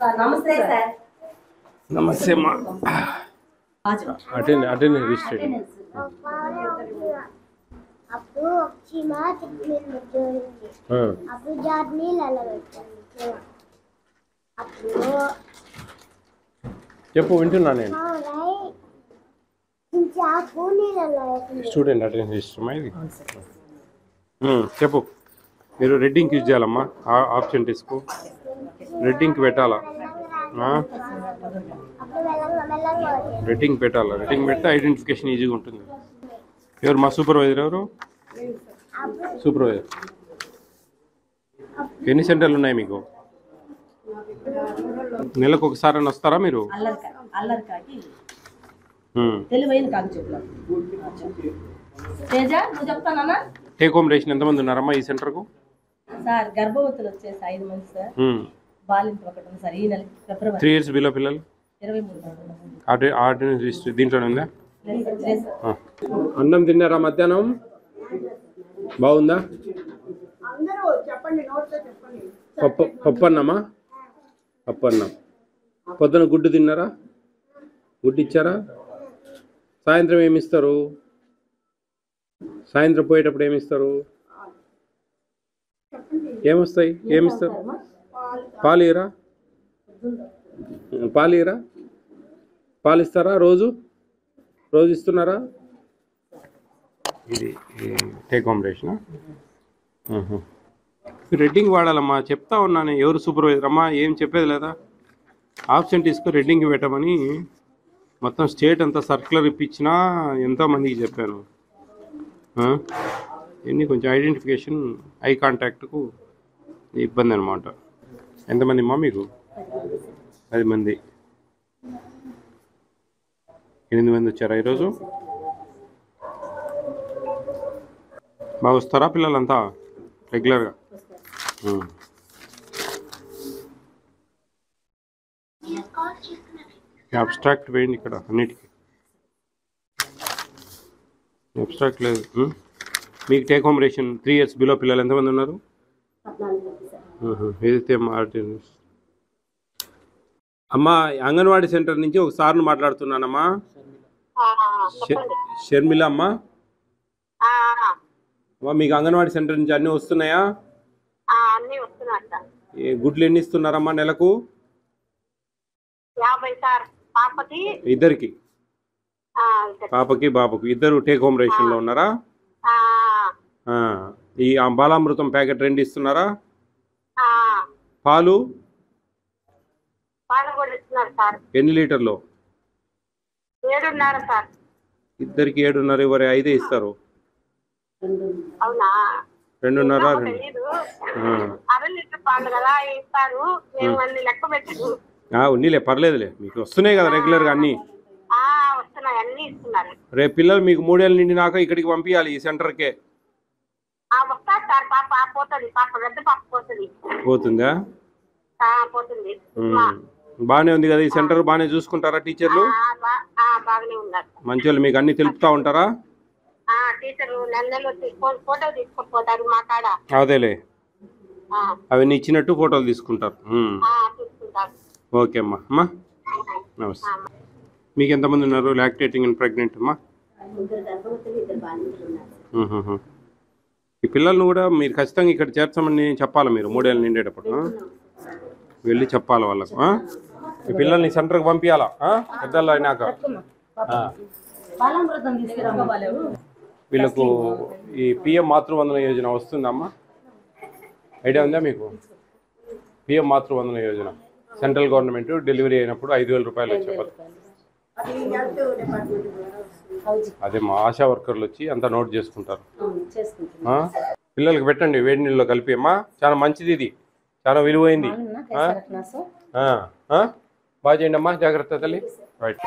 నమస్తే సార్. నమస్తే అమ్మా. Attend register. చెప్పు, వింటున్నా నేను. స్టూడెంట్ అటెండ్ రిజిస్టర్ ఇది. చెప్పు. మీరు రెడ్డింగ్కి యూజ్ చేయాలమ్మా. ఆప్షన్టీస్కు రెడ్డింగ్కి పెట్టాలా? రెడ్డింగ్ పెట్టాలా? రెడ్డింగ్ పెడితే ఐడెంటిఫికేషన్ ఈజీగా ఉంటుంది. ఎవరు మా సూపర్వైజర్? ఎవరు సూపర్వైజర్? ఎన్ని సెంటర్లు ఉన్నాయి మీకు? నెలకు ఒకసారి అని వస్తారా మీరు? టేక్ హోమ్ రేషన్ ఎంతమంది ఉన్నారమ్మా ఈ సెంటర్కు? సార్ గర్భవతులు వచ్చేసి 5 మంది సార్. బాలింత ఒకటి ఉంది సార్. ఈ నెల ఫిబ్రవరి 3 years బిలో పిల్లలు 23 దీంట్లోనే ఉందా? అన్నం తిన్నారా మధ్యాహ్నం? బాగుందా? పప్పు అన్నమా? పప్పు అన్నం. పొద్దున గుడ్డు తిన్నారా? గుడ్డు ఇచ్చారా? సాయంత్రం ఏమిస్తారు? సాయంత్రం పోయేటప్పుడు ఏమిస్తారు? ఏమొస్తాయి? ఏమిస్తారు? పాలు ఇరా? పాలు ఇరా? పాలు ఇస్తారా? రోజు ఇస్తున్నారా? ఇది టేక్ హోమ్ రేషన్. రెడ్డింగ్ వాడాలమ్మా. చెప్తా ఉన్నాను. ఎవరు సూపర్వైజర్ అమ్మా? ఏం చెప్పేది లేదా? ఆప్షన్ తీసుకుని రెడ్డింగ్ పెట్టమని మొత్తం స్టేట్ అంతా సర్క్యులర్ ఇప్పించినా ఎంతోమందికి చెప్పాను. ఇవన్నీ కొంచెం ఐడెంటిఫికేషన్, ఐ కాంటాక్ట్కు ఇబ్బంది అనమాట. ఎంతమంది అమ్మా మీకు? 10 మంది. 8 మంది వచ్చారా ఈరోజు? బాగా వస్తారా పిల్లలంతా రెగ్యులర్గా? అబ్స్ట్రాక్ట్ వేయండి ఇక్కడ అన్నిటికీ. అబ్స్ట్రాక్ట్ లేదు. మీకు take home ration 3 years below పిల్లలు ఎంతమంది ఉన్నారు? ఏదైతే అమ్మా, అంగన్వాడీ సెంటర్ నుంచి ఒక సార్ను మాట్లాడుతున్నానమ్మా. షర్మిల అమ్మా. మీకు అంగన్వాడీ సెంటర్ నుంచి అన్నీ వస్తున్నాయా? గుడ్లు ఎన్ని ఇస్తున్నారమ్మా నెలకు? 50 ఇద్దరికి? పాపకి బాబుకి ఇద్దరు టేక్ హోమ్ రేషన్ లో ఉన్నారా? ఈ బాలామృతం ప్యాకెట్ 2 ఇస్తున్నారా? పాలు ఎన్ని లీటర్లు? 7.5 సార్. ఇద్దరికి 7.5. ఎవరు 5 ఇస్తారు? 2.5. ఉన్నీలే, పర్లేదులే. మీకు వస్తున్నాయి కదా రెగ్యులర్గా అన్నీ. రేపు పిల్లలు మీకు 3 ఏళ్ళు నిండినాక ఇక్కడికి పంపించాలి ఈ సెంటర్కే. పోతుందా? బాగానే ఉంది కదా ఈ సెంటర్? బాగానే చూసుకుంటారా టీచర్లు? మంచి వాళ్ళు మీకు అన్ని తెలుపుతా ఉంటారా? అదేలే, అవన్నీ ఇచ్చినట్టు ఫోటోలు తీసుకుంటారు. ఓకే అమ్మా. అమ్మా నమస్తే. మీకు ఎంతమంది ఉన్నారు లాక్టేటింగ్ అండ్ ప్రెగ్నెంట్ అమ్మా? ఈ పిల్లల్ని కూడా మీరు ఖచ్చితంగా ఇక్కడ చేర్చమని చెప్పాలి. మీరు 3 ఏళ్ళు నిండేటప్పుడు వెళ్ళి చెప్పాలి వాళ్ళకు. ఈ పిల్లల్ని సెంటర్కి పంపించాలా పెద్దలు అయినాక. వీళ్ళకు ఈ పిఎం మాతృవందన యోజన వస్తుందమ్మా? ఐడియా ఉందా మీకు? PM Matru Vandana Yojana central government delivery అయినప్పుడు 5,000 రూపాయలు వచ్చేవాళ్ళు. అదే మా ఆశా వర్కర్లు వచ్చి అంతా నోట్ చేసుకుంటారు. పిల్లలకి పెట్టండి వేడి నీళ్ళలో కలిపి అమ్మా. చాలా మంచిది, ఇది చాలా విలువైంది. బాగా చేయండి అమ్మా. జాగ్రత్త తల్లి. రైట్.